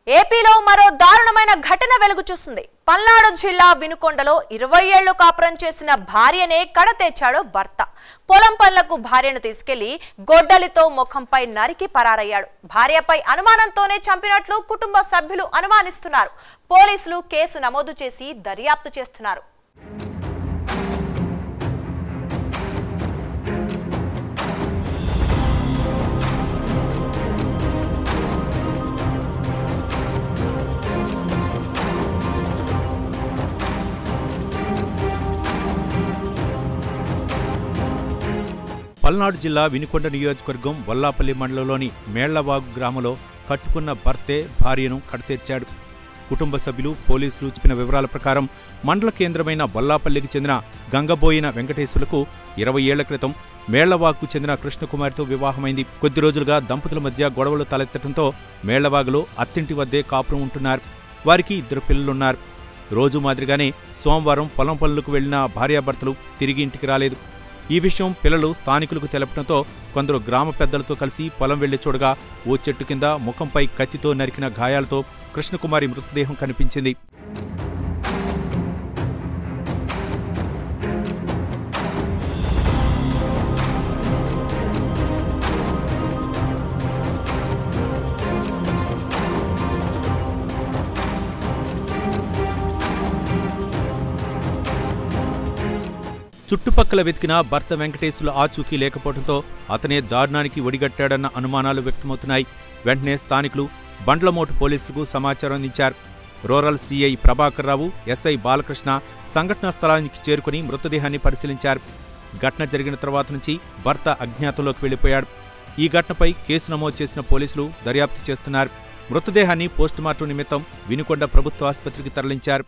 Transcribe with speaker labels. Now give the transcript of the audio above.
Speaker 1: ఏపీలో మరో దారుణమైన ఘటన వెలుగు చూస్తుంది. పల్నాడు జిల్లా వినుకొండలో 20 ఏళ్లు కాపురం చేసిన భార్యనే కడతేర్చాడు భర్త. పొలం పనులకు భార్యను తీసుకెళ్లి గొడ్డలితో ముఖంపై నరికి పరారయ్యాడు. భార్యపై అనుమానంతోనే చంపినట్లు కుటుంబ సభ్యులు అనుమానిస్తున్నారు. పోలీసులు కేసు నమోదు చేసి దర్యాప్తు చేస్తున్నారు.
Speaker 2: పల్నాడు జిల్లా వినుకొండ నియోజకవర్గం వల్లాపల్లి మండలంలోని మేళ్లవాగు గ్రామంలో కట్టుకున్న భర్తే భార్యను కడతేర్చాడు. కుటుంబ సభ్యులు పోలీసులు చెప్పిన వివరాల ప్రకారం మండల కేంద్రమైన వల్లాపల్లికి చెందిన గంగబోయిన వెంకటేశ్వర్లకు 20 ఏళ్ల క్రితం మేళ్లవాగుకు చెందిన కృష్ణకుమార్తో వివాహమైంది. కొద్ది రోజులుగా దంపతుల మధ్య గొడవలు తలెత్తడంతో మేళ్లవాగులో అత్తింటి వద్దే కాపురం ఉంటున్నారు. వారికి 2 పిల్లలున్నారు. రోజు మాదిరిగానే సోమవారం పొలం పనులకు వెళ్లిన భార్యాభర్తలు తిరిగి ఇంటికి రాలేదు. ఈ విషయం పిల్లలు స్థానికులకు తెలపడంతో కొందరు గ్రామ పెద్దలతో కలిసి పొలం వెళ్లి చూడగా ఓ చెట్టు కింద ముఖంపై కత్తితో నరికిన గాయాలతో కృష్ణకుమారి మృతదేహం కనిపించింది. చుట్టుపక్కల వెతికిన భర్త వెంకటేశ్వర్లు ఆచూకీ లేకపోవడంతో అతనే దారుణానికి ఒడిగట్టాడన్న అనుమానాలు వ్యక్తమవుతున్నాయి. వెంటనే స్థానికులు బండ్లమోటు పోలీసులకు సమాచారం అందించారు. Rural CI Prabhakar Rao, SI Balakrishna సంఘటనా స్థలానికి చేరుకుని మృతదేహాన్ని పరిశీలించారు. ఘటన జరిగిన తర్వాత నుంచి భర్త అజ్ఞాతంలోకి వెళ్లిపోయాడు. ఈ ఘటనపై కేసు నమోదు చేసిన పోలీసులు దర్యాప్తు చేస్తున్నారు. మృతదేహాన్ని పోస్టుమార్టం నిమిత్తం వినుకొండ ప్రభుత్వ ఆసుపత్రికి తరలించారు.